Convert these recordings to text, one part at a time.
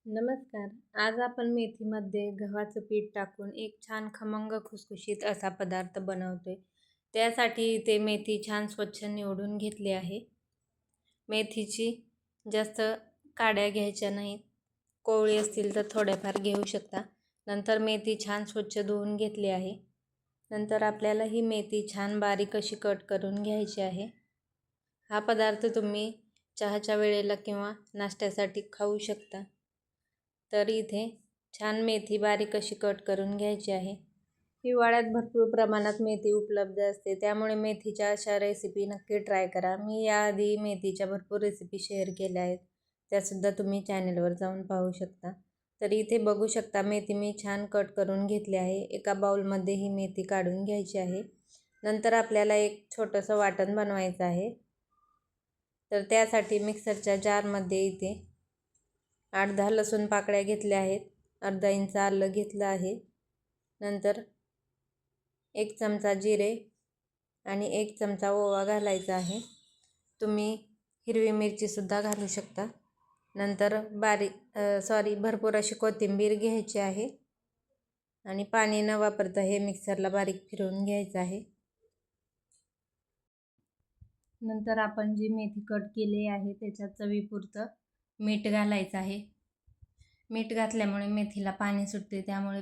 नमस्कार. आज आपण मेथीमध्ये गव्हाचं पीठ टाकून एक छान खमंग खुसखुशीत असा पदार्थ बनवतोय. त्यासाठी इथे मेथी छान स्वच्छ निवडून घेतली आहे. मेथीची जास्त काड्या घ्यायच्या नाहीत. कोवळी असतील तर थोड्याफार घेऊ शकता. नंतर मेथी छान स्वच्छ धुवून घेतली आहे. नंतर आपल्याला ही मेथी छान बारीक अशी कट करून घ्यायची आहे. हा पदार्थ तुम्ही चहाच्या वेळेला किंवा नाश्त्यासाठी खाऊ शकता. तर इथे छान मेथी बारीक अशी कट करून घ्यायची आहे. हिवाळ्यात भरपूर प्रमाणात मेथी उपलब्ध असते, त्यामुळे मेथीच्या अशा रेसिपी नक्की ट्राय करा. मी याआधी मेथीच्या भरपूर रेसिपी शेअर केल्या आहेत, त्यासुद्धा तुम्ही चॅनलवर जाऊन पाहू शकता. तर इथे बघू शकता मेथी मी छान कट करून घेतली आहे. एका बाउलमध्ये ही मेथी काढून घ्यायची आहे. नंतर आपल्याला एक छोटंसं वाटण बनवायचं आहे. तर त्यासाठी मिक्सरच्या जारमध्ये इथे 8-10 लसूण पाकळ्या घेतल्या आहेत. अर्धा इंच आलं घेतलं आहे. नंतर 1 चमचा जिरे आणि 1 चमचा ओवा घालायचा आहे. तुम्ही हिरवी मिरचीसुद्धा घालू शकता. नंतर भरपूर अशी कोथिंबीर घ्यायची आहे आणि पाणी न वापरता हे मिक्सरला बारीक फिरवून घ्यायचं आहे. नंतर आपण जी मेथी कट केली आहे त्याच्यात चवीपुरतं मीठ घालायचं आहे. मीठ घातल्यामुळे मेथीला पाणी सुटते, त्यामुळे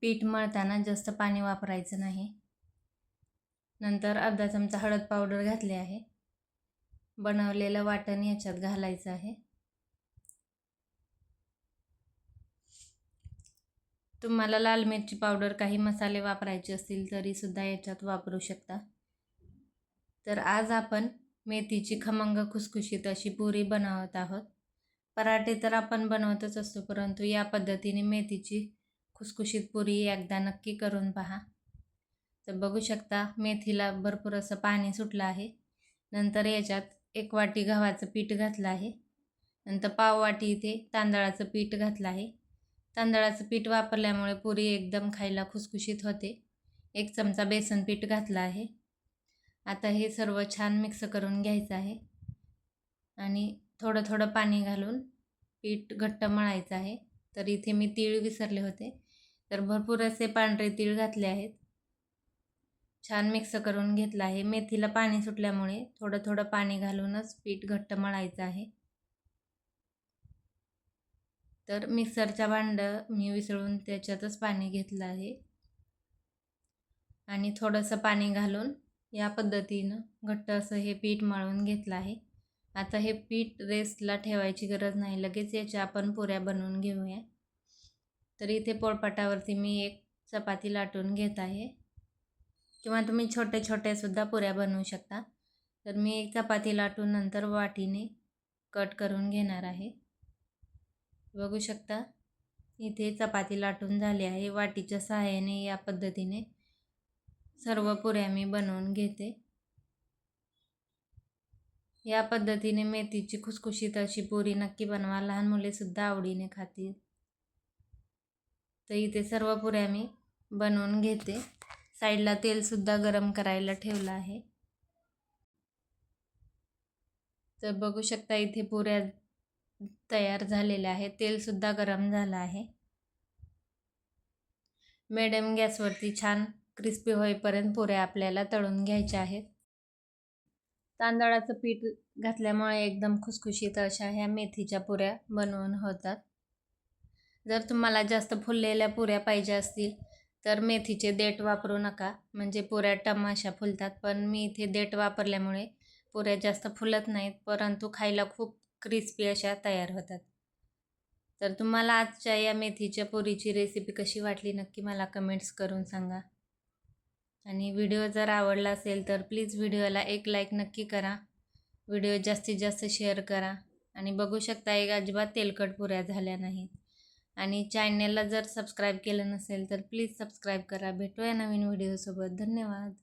पीठ मळताना जास्त पाणी वापरायचं नाही. नंतर अर्धा चमचा हळद पावडर घातली आहे. बनवलेलं वाटण याच्यात घालायचं आहे. तुम्हाला लाल मिरची पावडर काही मसाले वापरायचे असतील तरी सुद्धा याच्यात वापरू शकता. तर आज आपण मेथीची खमंग खुसखुशीत अशी पुरी बनवत आहोत. पराठे तर आपण बनवतच असतो, परंतु या पद्धतीने मेथीची खुसखुशीत पुरी एकदा नक्की करून पहा. तर बघू शकता मेथीला भरपूर असं पाणी सुटलं आहे. नंतर याच्यात 1 वाटी गव्हाचं पीठ घातलं आहे. नंतर पाव वाटी इथे तांदळाचं पीठ घातलं आहे. तांदळाचं पीठ वापरल्यामुळे पुरी एकदम खायला खुसखुशीत होते. 1 चमचा बेसन पीठ घातलं आहे. आता हे सर्व छान मिक्स करून घ्यायचं आहे आणि थोडं थोडं पाणी घालून पीठ घट्ट मळायचं आहे. तर इथे मी तीळ विसरले होते, तर भरपूर असे पांढरे तीळ घातले आहेत. छान मिक्स करून घेतलं आहे. मेथीला पाणी सुटल्यामुळे थोडं थोडं पाणी घालूनच पीठ घट्ट मळायचं आहे. तर मिक्सरच्या भांडं मी विसळून त्याच्यातच पाणी घेतलं आहे आणि थोडंसं पाणी घालून या पद्धतीनं घट्ट असं हे पीठ मळून घेतलं आहे. आता हे पीठ रेस्टला ठेवायची गरज नाही, लगेच याच्या आपण पुऱ्या बनवून घेऊया. तर इथे पोळपाटावरती मी एक चपाती लाटून घेत आहे, किंवा तुम्ही छोटे छोट्यासुद्धा पुऱ्या बनवू शकता. तर मी एक चपाती लाटून नंतर वाटीने कट करून घेणार आहे. बघू शकता इथे चपाती लाटून झाली आहे. वाटीच्या सहाय्याने या पद्धतीने सर्व पुऱ्या मी बनवून घेते. या पद्धतीने मेथीची खुसखुशीत अशी पुरी नक्की बनवा, लहान मुलेसुद्धा आवडीने खातील. तर इथे सर्व पुऱ्या मी बनवून घेते. साईडला तेलसुद्धा गरम करायला ठेवलं आहे. तर बघू शकता इथे पुऱ्या तयार झालेल्या आहेत. तेलसुद्धा गरम झालं आहे. मिडियम गॅसवरती छान क्रिस्पी होईपर्यंत पुऱ्या आपल्याला तळून घ्यायच्या आहेत. तांदळाचं पीठ घातल्यामुळे एकदम खुसखुशीत अशा ह्या मेथीच्या पुऱ्या बनवून होतात. जर तुम्हाला जास्त फुललेल्या पुऱ्या पाहिजे असतील तर मेथीचे देठ वापरू नका, म्हणजे पुऱ्या टम अशा फुलतात. पण मी इथे देठ वापरल्यामुळे पुऱ्या जास्त फुलत नाहीत, परंतु खायला खूप क्रिस्पी अशा तयार होतात. तर तुम्हाला आजच्या या मेथीच्या पुरीची रेसिपी कशी वाटली नक्की मला कमेंट्स करून सांगा. आणि व्हिडिओ जर आवडला असेल तर प्लीज व्हिडिओला एक लाईक नक्की करा. व्हिडिओ जास्तीत जास्त शेअर करा. आणि बघू शकता एक अजिबात तेलकट पुऱ्या झाल्या नाहीत. आणि चॅनलला जर सबस्क्राईब केलं नसेल तर प्लीज सबस्क्राईब करा. भेटूया नवीन व्हिडिओसोबत. धन्यवाद.